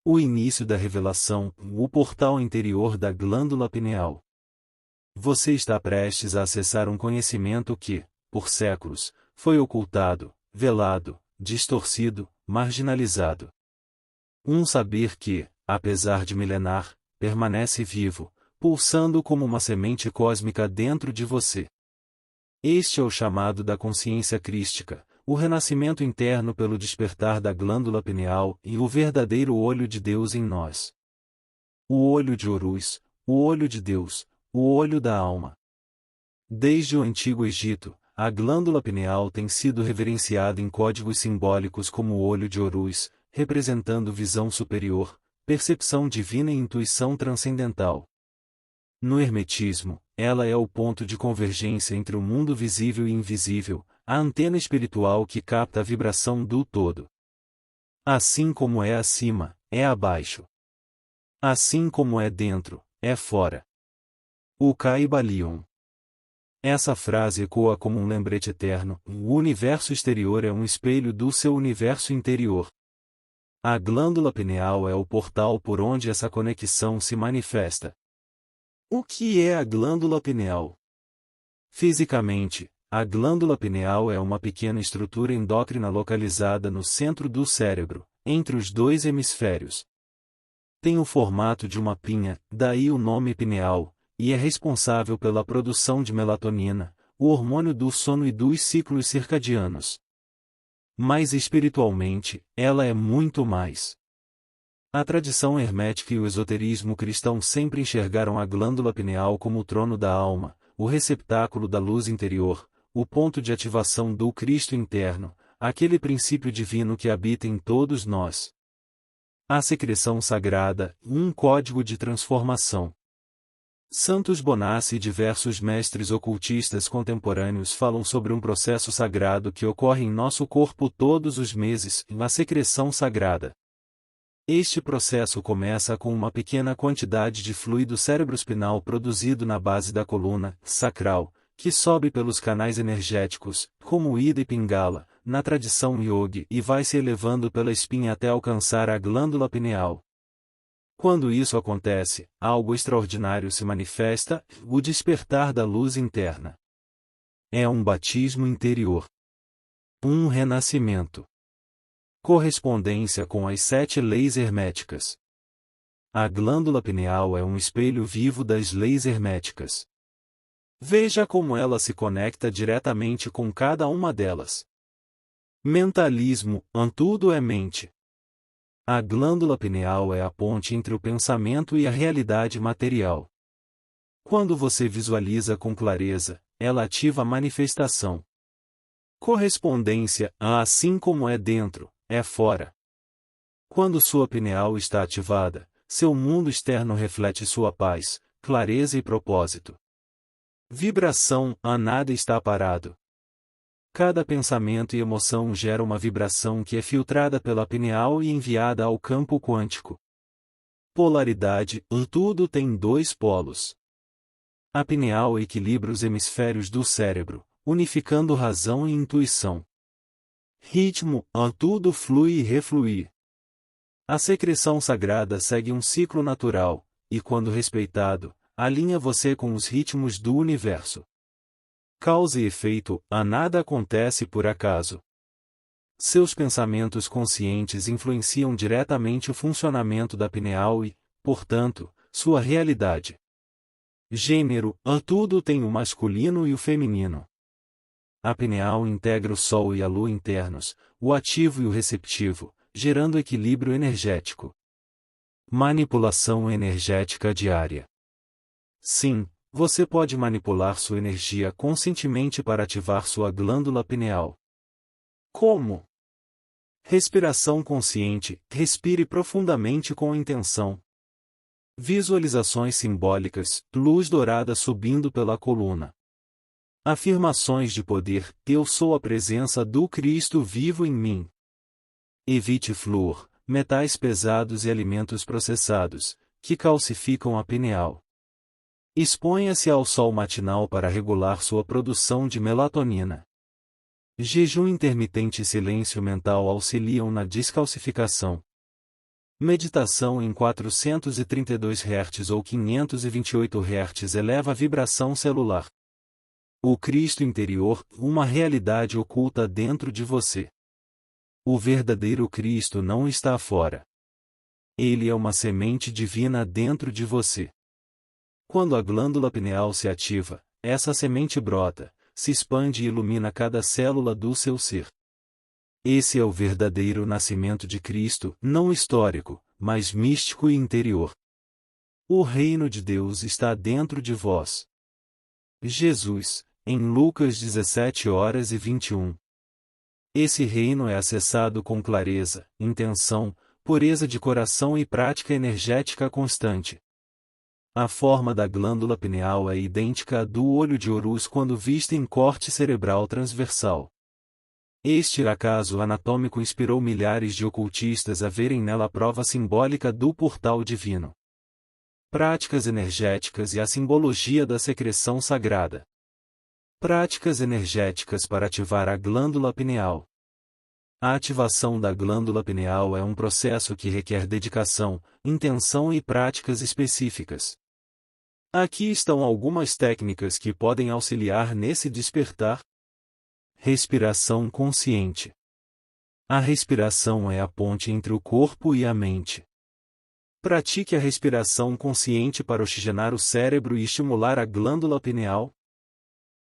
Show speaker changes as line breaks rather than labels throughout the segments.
O início da revelação, o portal interior da glândula pineal. Você está prestes a acessar um conhecimento que, por séculos, foi ocultado, velado, distorcido, marginalizado. Um saber que, apesar de milenar, permanece vivo, pulsando como uma semente cósmica dentro de você. Este é o chamado da consciência crística, o renascimento interno pelo despertar da glândula pineal e o verdadeiro olho de Deus em nós. O olho de Horus, o olho de Deus, o olho da alma. Desde o Antigo Egito, a glândula pineal tem sido reverenciada em códigos simbólicos como o olho de Horus, representando visão superior, percepção divina e intuição transcendental. No hermetismo, ela é o ponto de convergência entre o mundo visível e invisível, a antena espiritual que capta a vibração do todo. Assim como é acima, é abaixo. Assim como é dentro, é fora. O Caibalion. Essa frase ecoa como um lembrete eterno: o universo exterior é um espelho do seu universo interior. A glândula pineal é o portal por onde essa conexão se manifesta. O que é a glândula pineal? Fisicamente, a glândula pineal é uma pequena estrutura endócrina localizada no centro do cérebro, entre os dois hemisférios. Tem o formato de uma pinha, daí o nome pineal, e é responsável pela produção de melatonina, o hormônio do sono e dos ciclos circadianos. Mas espiritualmente, ela é muito mais. A tradição hermética e o esoterismo cristão sempre enxergaram a glândula pineal como o trono da alma, o receptáculo da luz interior, o ponto de ativação do Cristo interno, aquele princípio divino que habita em todos nós. A secreção sagrada, um código de transformação. Santos Bonassi e diversos mestres ocultistas contemporâneos falam sobre um processo sagrado que ocorre em nosso corpo todos os meses, a secreção sagrada. Este processo começa com uma pequena quantidade de fluido cerebroespinal produzido na base da coluna sacral, que sobe pelos canais energéticos, como o Ida e Pingala, na tradição yogi, e vai se elevando pela espinha até alcançar a glândula pineal. Quando isso acontece, algo extraordinário se manifesta, o despertar da luz interna. É um batismo interior. Um renascimento. Correspondência com as 7 leis herméticas. A glândula pineal é um espelho vivo das leis herméticas. Veja como ela se conecta diretamente com cada uma delas. Mentalismo, tudo é mente. A glândula pineal é a ponte entre o pensamento e a realidade material. Quando você visualiza com clareza, ela ativa a manifestação. Correspondência, assim como é dentro, é fora. Quando sua pineal está ativada, seu mundo externo reflete sua paz, clareza e propósito. Vibração, nada está parado. Cada pensamento e emoção gera uma vibração que é filtrada pela pineal e enviada ao campo quântico. Polaridade, tudo tem 2 polos. A pineal equilibra os hemisférios do cérebro, unificando razão e intuição. Ritmo, tudo flui e reflui. A secreção sagrada segue um ciclo natural, e quando respeitado, alinha você com os ritmos do universo. Causa e efeito, nada acontece por acaso. Seus pensamentos conscientes influenciam diretamente o funcionamento da pineal e, portanto, sua realidade. Gênero, tudo tem o masculino e o feminino. A pineal integra o Sol e a Lua internos, o ativo e o receptivo, gerando equilíbrio energético. Manipulação energética diária. Sim, você pode manipular sua energia conscientemente para ativar sua glândula pineal. Como? Respiração consciente, respire profundamente com intenção. Visualizações simbólicas, luz dourada subindo pela coluna. Afirmações de poder, eu sou a presença do Cristo vivo em mim. Evite flúor, metais pesados e alimentos processados, que calcificam a pineal. Exponha-se ao sol matinal para regular sua produção de melatonina. Jejum intermitente e silêncio mental auxiliam na descalcificação. Meditação em 432 Hz ou 528 Hz eleva a vibração celular. O Cristo interior, uma realidade oculta dentro de você. O verdadeiro Cristo não está fora. Ele é uma semente divina dentro de você. Quando a glândula pineal se ativa, essa semente brota, se expande e ilumina cada célula do seu ser. Esse é o verdadeiro nascimento de Cristo, não histórico, mas místico e interior. O reino de Deus está dentro de vós. Jesus, em Lucas 17h21. Esse reino é acessado com clareza, intenção, pureza de coração e prática energética constante. A forma da glândula pineal é idêntica à do olho de Horus quando vista em corte cerebral transversal. Este acaso anatômico inspirou milhares de ocultistas a verem nela a prova simbólica do portal divino. Práticas energéticas e a simbologia da secreção sagrada. Práticas energéticas para ativar a glândula pineal. A ativação da glândula pineal é um processo que requer dedicação, intenção e práticas específicas. Aqui estão algumas técnicas que podem auxiliar nesse despertar. Respiração consciente. A respiração é a ponte entre o corpo e a mente. Pratique a respiração consciente para oxigenar o cérebro e estimular a glândula pineal.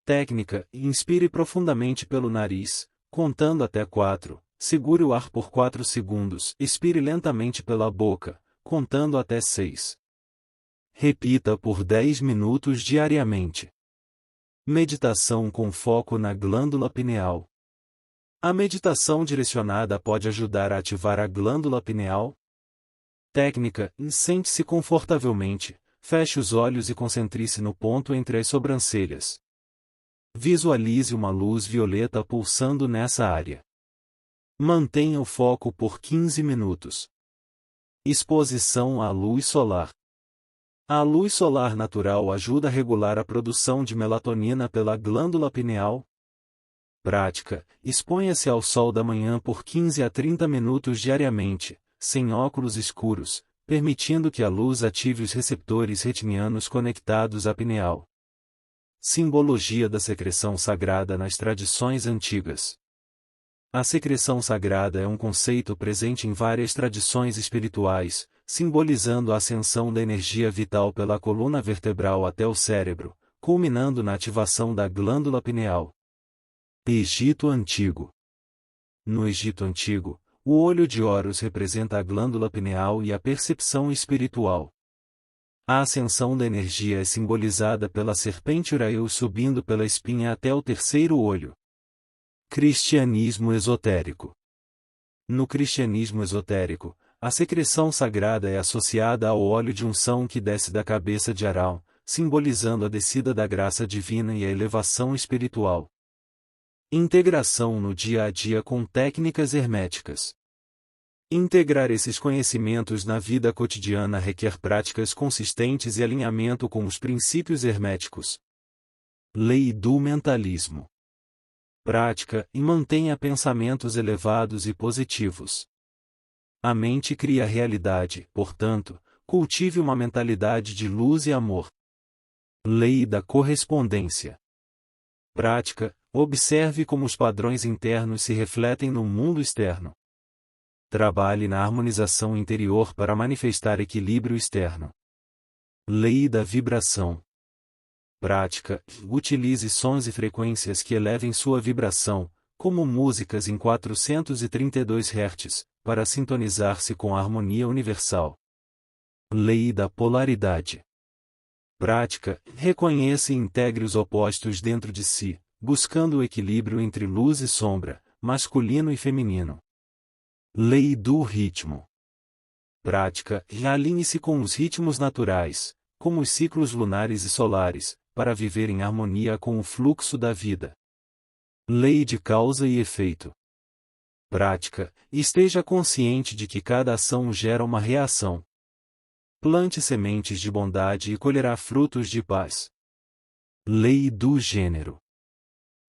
Técnica: inspire profundamente pelo nariz, contando até 4, segure o ar por 4 segundos, expire lentamente pela boca, contando até 6. Repita por 10 minutos diariamente. Meditação com foco na glândula pineal. A meditação direcionada pode ajudar a ativar a glândula pineal. Técnica: sente-se confortavelmente, feche os olhos e concentre-se no ponto entre as sobrancelhas. Visualize uma luz violeta pulsando nessa área. Mantenha o foco por 15 minutos. Exposição à luz solar. A luz solar natural ajuda a regular a produção de melatonina pela glândula pineal. Prática: exponha-se ao sol da manhã por 15 a 30 minutos diariamente, sem óculos escuros, permitindo que a luz ative os receptores retinianos conectados à pineal. Simbologia da secreção sagrada nas tradições antigas. A secreção sagrada é um conceito presente em várias tradições espirituais, simbolizando a ascensão da energia vital pela coluna vertebral até o cérebro, culminando na ativação da glândula pineal. Egito Antigo. No Egito Antigo, o olho de Horus representa a glândula pineal e a percepção espiritual. A ascensão da energia é simbolizada pela serpente Uraeus subindo pela espinha até o terceiro olho. Cristianismo esotérico. No cristianismo esotérico, a secreção sagrada é associada ao óleo de unção que desce da cabeça de Arão, simbolizando a descida da graça divina e a elevação espiritual. Integração no dia a dia com técnicas herméticas. Integrar esses conhecimentos na vida cotidiana requer práticas consistentes e alinhamento com os princípios herméticos. Lei do mentalismo. Prática e mantenha pensamentos elevados e positivos. A mente cria a realidade, portanto, cultive uma mentalidade de luz e amor. Lei da correspondência. Prática: observe como os padrões internos se refletem no mundo externo. Trabalhe na harmonização interior para manifestar equilíbrio externo. Lei da vibração. Prática: utilize sons e frequências que elevem sua vibração, como músicas em 432 Hz, para sintonizar-se com a harmonia universal. Lei da polaridade. Prática: reconheça e integre os opostos dentro de si, buscando o equilíbrio entre luz e sombra, masculino e feminino. Lei do ritmo. Prática: alinhe-se com os ritmos naturais, como os ciclos lunares e solares, para viver em harmonia com o fluxo da vida. Lei de causa e efeito. Prática: esteja consciente de que cada ação gera uma reação. Plante sementes de bondade e colherá frutos de paz. Lei do gênero.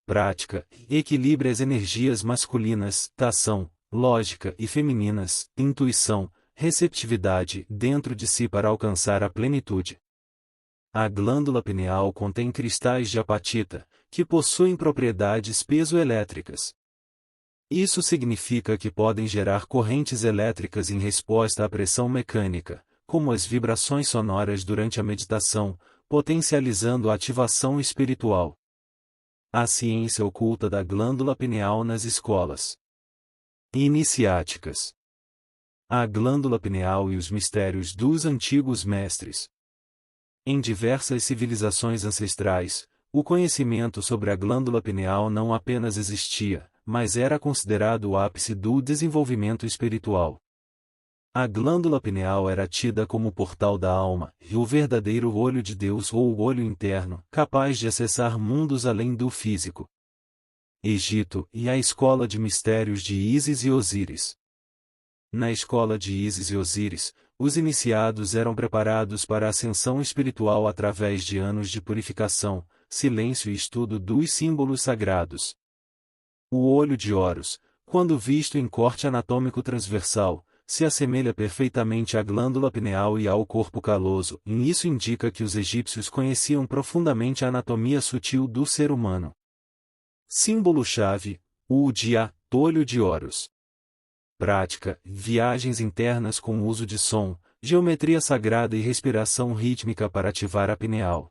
Prática: equilibre as energias masculinas, ação, lógica e femininas, intuição, receptividade dentro de si para alcançar a plenitude. A glândula pineal contém cristais de apatita, que possuem propriedades piezoelétricas. Isso significa que podem gerar correntes elétricas em resposta à pressão mecânica, como as vibrações sonoras durante a meditação, potencializando a ativação espiritual. A ciência oculta da glândula pineal nas escolas iniciáticas. A glândula pineal e os mistérios dos antigos mestres. Em diversas civilizações ancestrais, o conhecimento sobre a glândula pineal não apenas existia, mas era considerado o ápice do desenvolvimento espiritual. A glândula pineal era tida como o portal da alma, e o verdadeiro olho de Deus ou o olho interno, capaz de acessar mundos além do físico. Egito e a escola de mistérios de Ísis e Osíris. Na escola de Ísis e Osíris, os iniciados eram preparados para a ascensão espiritual através de anos de purificação, silêncio e estudo dos símbolos sagrados. O olho de Horus, quando visto em corte anatômico transversal, se assemelha perfeitamente à glândula pineal e ao corpo caloso, e isso indica que os egípcios conheciam profundamente a anatomia sutil do ser humano. Símbolo-chave, o Udia, olho de Horus. Prática, viagens internas com uso de som, geometria sagrada e respiração rítmica para ativar a pineal.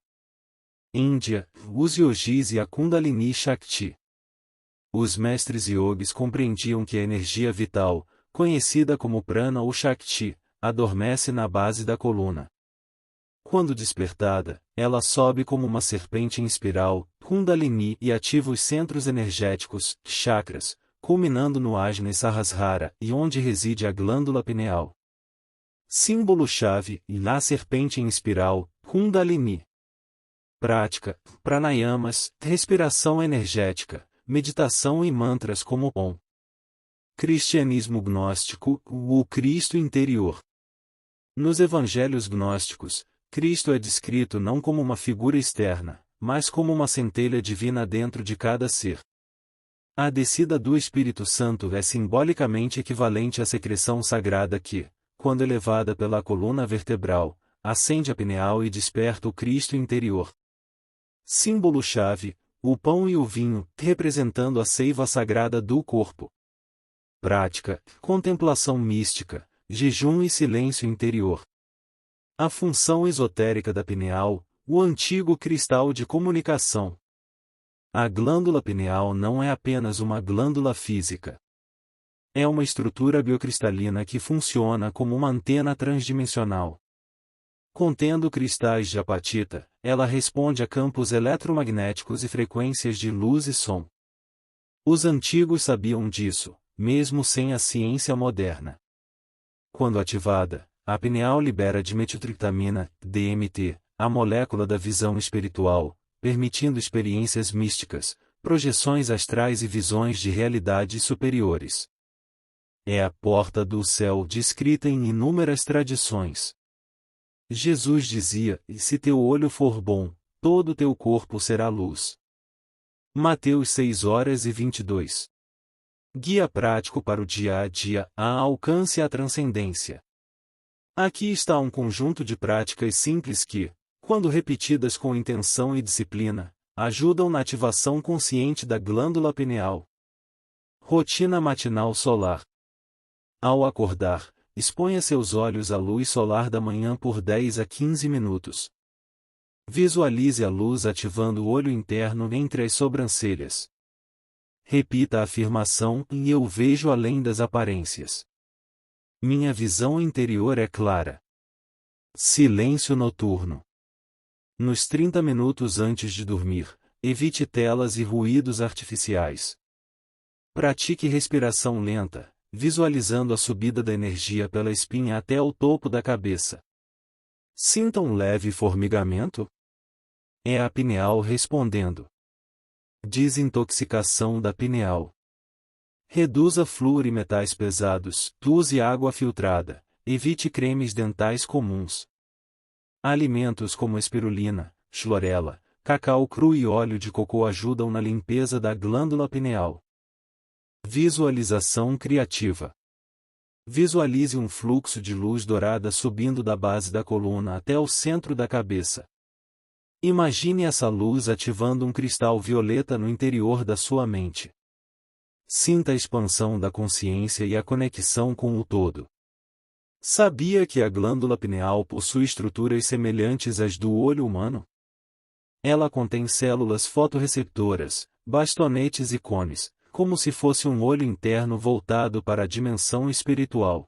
Índia, os yogis e a Kundalini Shakti. Os mestres yogis compreendiam que a energia vital, conhecida como prana ou Shakti, adormece na base da coluna. Quando despertada, ela sobe como uma serpente em espiral, Kundalini, e ativa os centros energéticos, chakras, culminando no Ajna Sahasrara, e onde reside a glândula pineal. Símbolo-chave, na serpente em espiral, Kundalini. Prática, pranayamas, respiração energética, meditação e mantras como Om. Cristianismo gnóstico, o Cristo interior. Nos evangelhos gnósticos, Cristo é descrito não como uma figura externa, mas como uma centelha divina dentro de cada ser. A descida do Espírito Santo é simbolicamente equivalente à secreção sagrada que, quando elevada pela coluna vertebral, acende a pineal e desperta o Cristo interior. Símbolo-chave, o pão e o vinho, representando a seiva sagrada do corpo. Prática, contemplação mística, jejum e silêncio interior. A função esotérica da pineal, o antigo cristal de comunicação. A glândula pineal não é apenas uma glândula física. É uma estrutura biocristalina que funciona como uma antena transdimensional. Contendo cristais de apatita, ela responde a campos eletromagnéticos e frequências de luz e som. Os antigos sabiam disso, mesmo sem a ciência moderna. Quando ativada, a pineal libera dimetiltriptamina, DMT, a molécula da visão espiritual, permitindo experiências místicas, projeções astrais e visões de realidades superiores. É a porta do céu descrita em inúmeras tradições. Jesus dizia: "E se teu olho for bom, todo teu corpo será luz." Mateus 6:22. Guia prático para o dia a dia, a alcance e a transcendência. Aqui está um conjunto de práticas simples que, quando repetidas com intenção e disciplina, ajudam na ativação consciente da glândula pineal. Rotina matinal solar. Ao acordar, exponha seus olhos à luz solar da manhã por 10 a 15 minutos. Visualize a luz ativando o olho interno entre as sobrancelhas. Repita a afirmação: "E eu vejo além das aparências. Minha visão interior é clara." Silêncio noturno. Nos 30 minutos antes de dormir, evite telas e ruídos artificiais. Pratique respiração lenta, visualizando a subida da energia pela espinha até o topo da cabeça. Sinta um leve formigamento? É a pineal respondendo. Desintoxicação da pineal. Reduza flúor e metais pesados, use água filtrada, evite cremes dentais comuns. Alimentos como espirulina, chlorela, cacau cru e óleo de cocô ajudam na limpeza da glândula pineal. Visualização criativa. Visualize um fluxo de luz dourada subindo da base da coluna até o centro da cabeça. Imagine essa luz ativando um cristal violeta no interior da sua mente. Sinta a expansão da consciência e a conexão com o todo. Sabia que a glândula pineal possui estruturas semelhantes às do olho humano? Ela contém células fotorreceptoras, bastonetes e cones, como se fosse um olho interno voltado para a dimensão espiritual.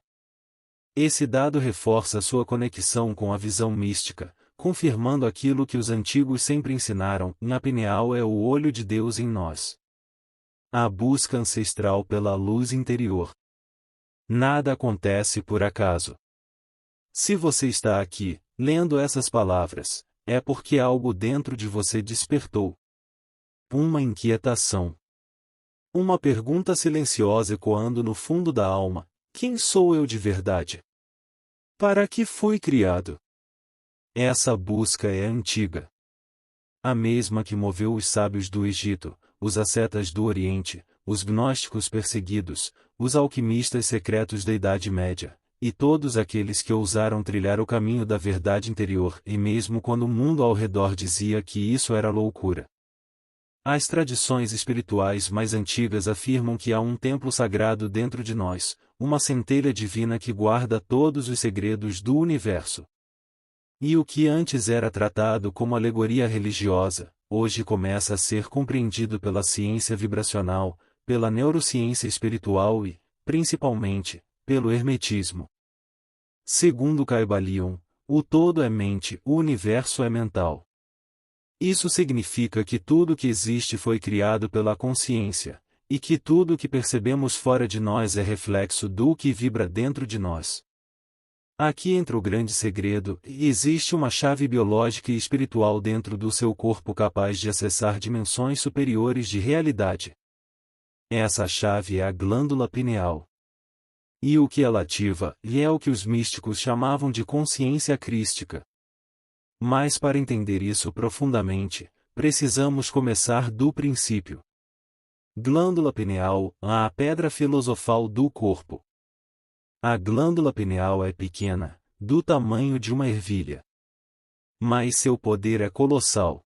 Esse dado reforça sua conexão com a visão mística, confirmando aquilo que os antigos sempre ensinaram: a pineal é o olho de Deus em nós. A busca ancestral pela luz interior. Nada acontece por acaso. Se você está aqui, lendo essas palavras, é porque algo dentro de você despertou. Uma inquietação. Uma pergunta silenciosa ecoando no fundo da alma: quem sou eu de verdade? Para que fui criado? Essa busca é antiga. A mesma que moveu os sábios do Egito, os ascetas do Oriente, os gnósticos perseguidos, os alquimistas secretos da Idade Média, e todos aqueles que ousaram trilhar o caminho da verdade interior, e mesmo quando o mundo ao redor dizia que isso era loucura. As tradições espirituais mais antigas afirmam que há um templo sagrado dentro de nós, uma centelha divina que guarda todos os segredos do universo. E o que antes era tratado como alegoria religiosa, hoje começa a ser compreendido pela ciência vibracional, pela neurociência espiritual e, principalmente, pelo hermetismo. Segundo Kybalion, o todo é mente, o universo é mental. Isso significa que tudo que existe foi criado pela consciência, e que tudo que percebemos fora de nós é reflexo do que vibra dentro de nós. Aqui entra o grande segredo: existe uma chave biológica e espiritual dentro do seu corpo capaz de acessar dimensões superiores de realidade. Essa chave é a glândula pineal. E o que ela ativa é o que os místicos chamavam de consciência crística. Mas para entender isso profundamente, precisamos começar do princípio. Glândula pineal, a pedra filosofal do corpo. A glândula pineal é pequena, do tamanho de uma ervilha. Mas seu poder é colossal.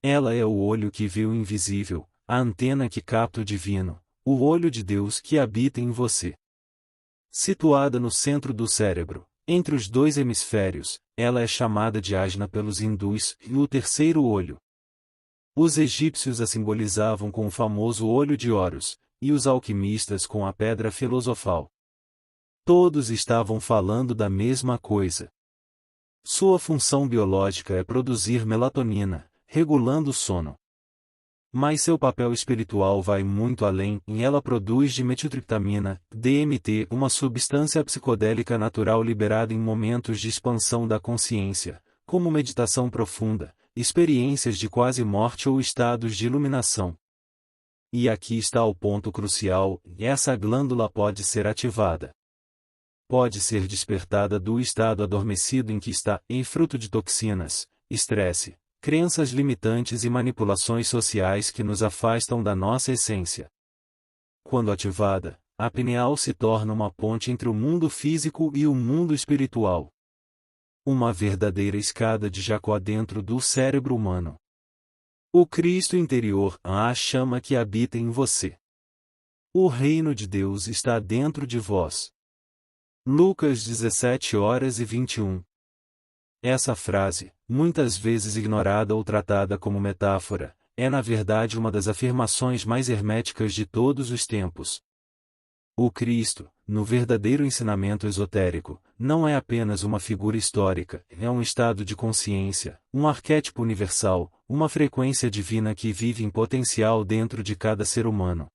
Ela é o olho que vê o invisível, a antena que capta o divino, o olho de Deus que habita em você. Situada no centro do cérebro, entre os dois hemisférios, ela é chamada de Ajna pelos hindus, e o terceiro olho. Os egípcios a simbolizavam com o famoso olho de Horus, e os alquimistas com a pedra filosofal. Todos estavam falando da mesma coisa. Sua função biológica é produzir melatonina, regulando o sono. Mas seu papel espiritual vai muito além, e ela produz dimetiltriptamina, DMT, uma substância psicodélica natural liberada em momentos de expansão da consciência, como meditação profunda, experiências de quase morte ou estados de iluminação. E aqui está o ponto crucial: essa glândula pode ser ativada. Pode ser despertada do estado adormecido em que está, em fruto de toxinas, estresse, crenças limitantes e manipulações sociais que nos afastam da nossa essência. Quando ativada, a pineal se torna uma ponte entre o mundo físico e o mundo espiritual. Uma verdadeira escada de Jacó dentro do cérebro humano. O Cristo interior, a chama que habita em você. O reino de Deus está dentro de vós. Lucas 17h21. Essa frase, muitas vezes ignorada ou tratada como metáfora, é na verdade uma das afirmações mais herméticas de todos os tempos. O Cristo, no verdadeiro ensinamento esotérico, não é apenas uma figura histórica, é um estado de consciência, um arquétipo universal, uma frequência divina que vive em potencial dentro de cada ser humano.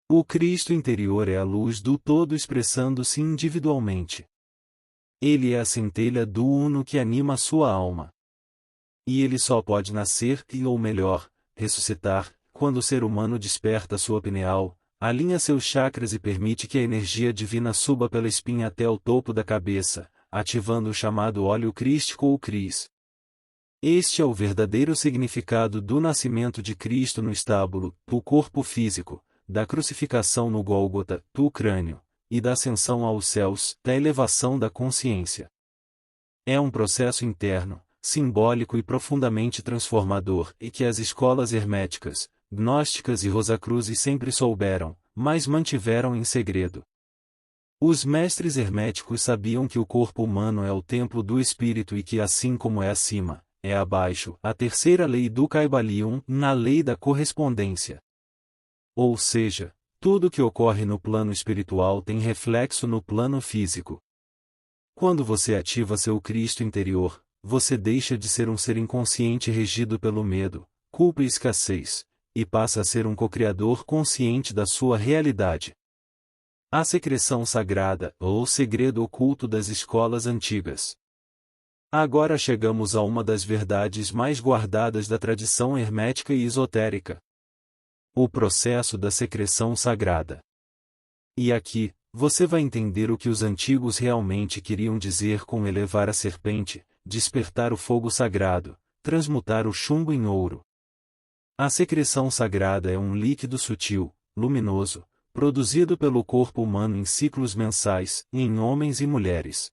O Cristo interior é a luz do todo expressando-se individualmente. Ele é a centelha do Uno que anima sua alma. E ele só pode nascer, ou melhor, ressuscitar, quando o ser humano desperta sua pineal, alinha seus chakras e permite que a energia divina suba pela espinha até o topo da cabeça, ativando o chamado óleo crístico ou Cris. Este é o verdadeiro significado do nascimento de Cristo no estábulo, do corpo físico, da crucificação no Gólgota, do crânio, e da ascensão aos céus, da elevação da consciência. É um processo interno, simbólico e profundamente transformador, e que as escolas herméticas, gnósticas e rosacruzes sempre souberam, mas mantiveram em segredo. Os mestres herméticos sabiam que o corpo humano é o templo do espírito e que assim como é acima, é abaixo, a terceira lei do Kybalion, na lei da correspondência. Ou seja, tudo que ocorre no plano espiritual tem reflexo no plano físico. Quando você ativa seu Cristo interior, você deixa de ser um ser inconsciente regido pelo medo, culpa e escassez, e passa a ser um co-criador consciente da sua realidade. A secreção sagrada, ou segredo oculto das escolas antigas. Agora chegamos a uma das verdades mais guardadas da tradição hermética e esotérica. O processo da secreção sagrada. E aqui, você vai entender o que os antigos realmente queriam dizer com elevar a serpente, despertar o fogo sagrado, transmutar o chumbo em ouro. A secreção sagrada é um líquido sutil, luminoso, produzido pelo corpo humano em ciclos mensais, em homens e mulheres.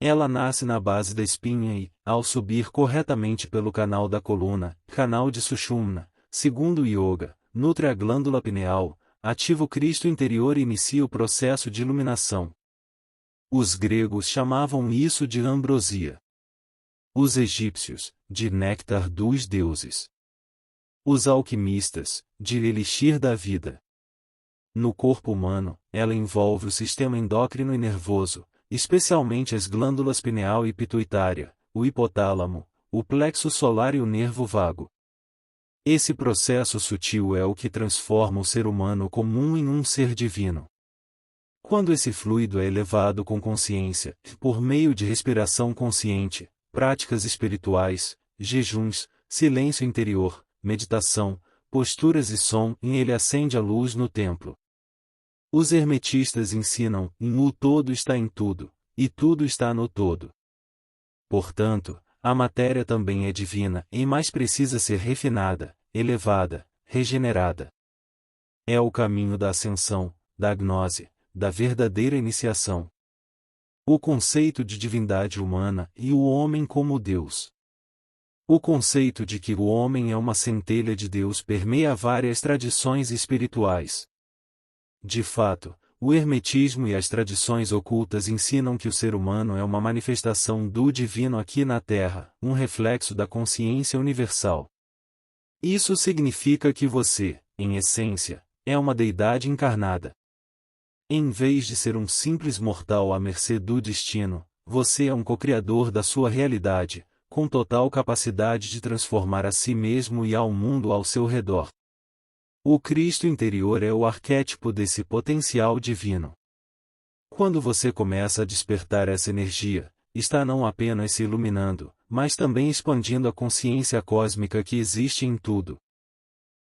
Ela nasce na base da espinha e, ao subir corretamente pelo canal da coluna, canal de Sushumna, segundo o Yoga, nutre a glândula pineal, ativa o Cristo interior e inicia o processo de iluminação. Os gregos chamavam isso de ambrosia. Os egípcios, de néctar dos deuses. Os alquimistas, de elixir da vida. No corpo humano, ela envolve o sistema endócrino e nervoso, especialmente as glândulas pineal e pituitária, o hipotálamo, o plexo solar e o nervo vago. Esse processo sutil é o que transforma o ser humano comum em um ser divino. Quando esse fluido é elevado com consciência, por meio de respiração consciente, práticas espirituais, jejuns, silêncio interior, meditação, posturas e som, ele acende a luz no templo. Os hermetistas ensinam, o todo está em tudo, e tudo está no todo. Portanto, a matéria também é divina, e mais precisa ser refinada, elevada, regenerada. É o caminho da ascensão, da gnose, da verdadeira iniciação. O conceito de divindade humana e o homem como Deus. O conceito de que o homem é uma centelha de Deus permeia várias tradições espirituais. De fato, o hermetismo e as tradições ocultas ensinam que o ser humano é uma manifestação do divino aqui na Terra, um reflexo da consciência universal. Isso significa que você, em essência, é uma deidade encarnada. Em vez de ser um simples mortal à mercê do destino, você é um co-criador da sua realidade, com total capacidade de transformar a si mesmo e ao mundo ao seu redor. O Cristo interior é o arquétipo desse potencial divino. Quando você começa a despertar essa energia, está não apenas se iluminando, mas também expandindo a consciência cósmica que existe em tudo.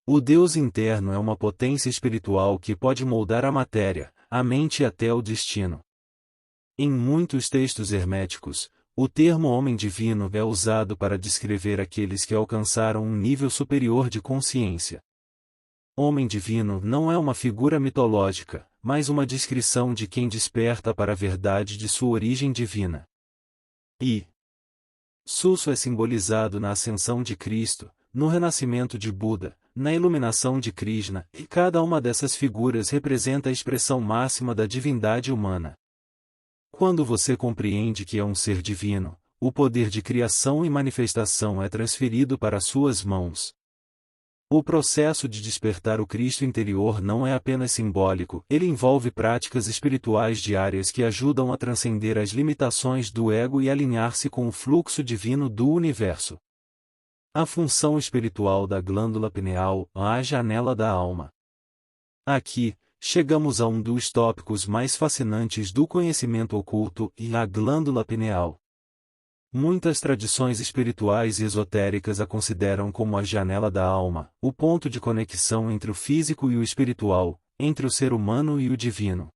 O Deus interno é uma potência espiritual que pode moldar a matéria, a mente e até o destino. Em muitos textos herméticos, o termo homem divino é usado para descrever aqueles que alcançaram um nível superior de consciência. Homem divino não é uma figura mitológica, mas uma descrição de quem desperta para a verdade de sua origem divina. E Susso é simbolizado na ascensão de Cristo, no renascimento de Buda, na iluminação de Krishna, e cada uma dessas figuras representa a expressão máxima da divindade humana. Quando você compreende que é um ser divino, o poder de criação e manifestação é transferido para suas mãos. O processo de despertar o Cristo interior não é apenas simbólico, ele envolve práticas espirituais diárias que ajudam a transcender as limitações do ego e alinhar-se com o fluxo divino do universo. A função espiritual da glândula pineal, a janela da alma. Aqui, chegamos a um dos tópicos mais fascinantes do conhecimento oculto, e a glândula pineal. Muitas tradições espirituais e esotéricas a consideram como a janela da alma, o ponto de conexão entre o físico e o espiritual, entre o ser humano e o divino.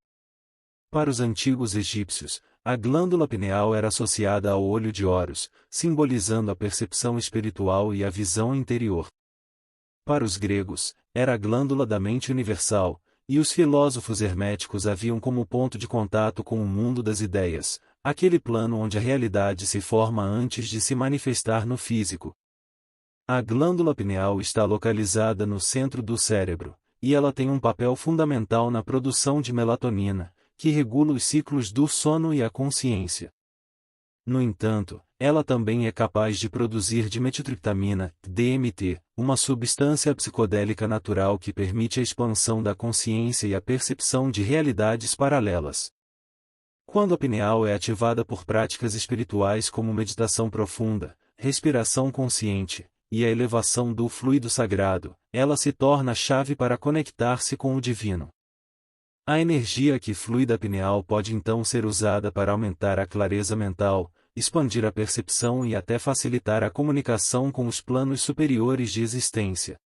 Para os antigos egípcios, a glândula pineal era associada ao olho de Horus, simbolizando a percepção espiritual e a visão interior. Para os gregos, era a glândula da mente universal, e os filósofos herméticos a viam como ponto de contato com o mundo das ideias, aquele plano onde a realidade se forma antes de se manifestar no físico. A glândula pineal está localizada no centro do cérebro, e ela tem um papel fundamental na produção de melatonina, que regula os ciclos do sono e a consciência. No entanto, ela também é capaz de produzir dimetiltriptamina, DMT, uma substância psicodélica natural que permite a expansão da consciência e a percepção de realidades paralelas. Quando a pineal é ativada por práticas espirituais como meditação profunda, respiração consciente, e a elevação do fluido sagrado, ela se torna a chave para conectar-se com o divino. A energia que flui da pineal pode então ser usada para aumentar a clareza mental, expandir a percepção e até facilitar a comunicação com os planos superiores de existência.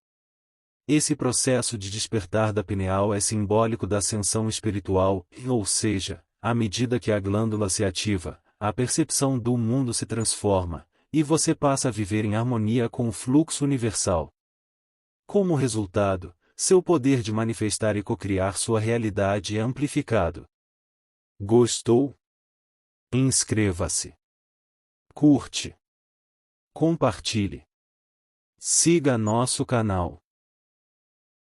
Esse processo de despertar da pineal é simbólico da ascensão espiritual, ou seja, à medida que a glândula se ativa, a percepção do mundo se transforma, e você passa a viver em harmonia com o fluxo universal. Como resultado, seu poder de manifestar e cocriar sua realidade é amplificado. Gostou? Inscreva-se. Curte. Compartilhe. Siga nosso canal.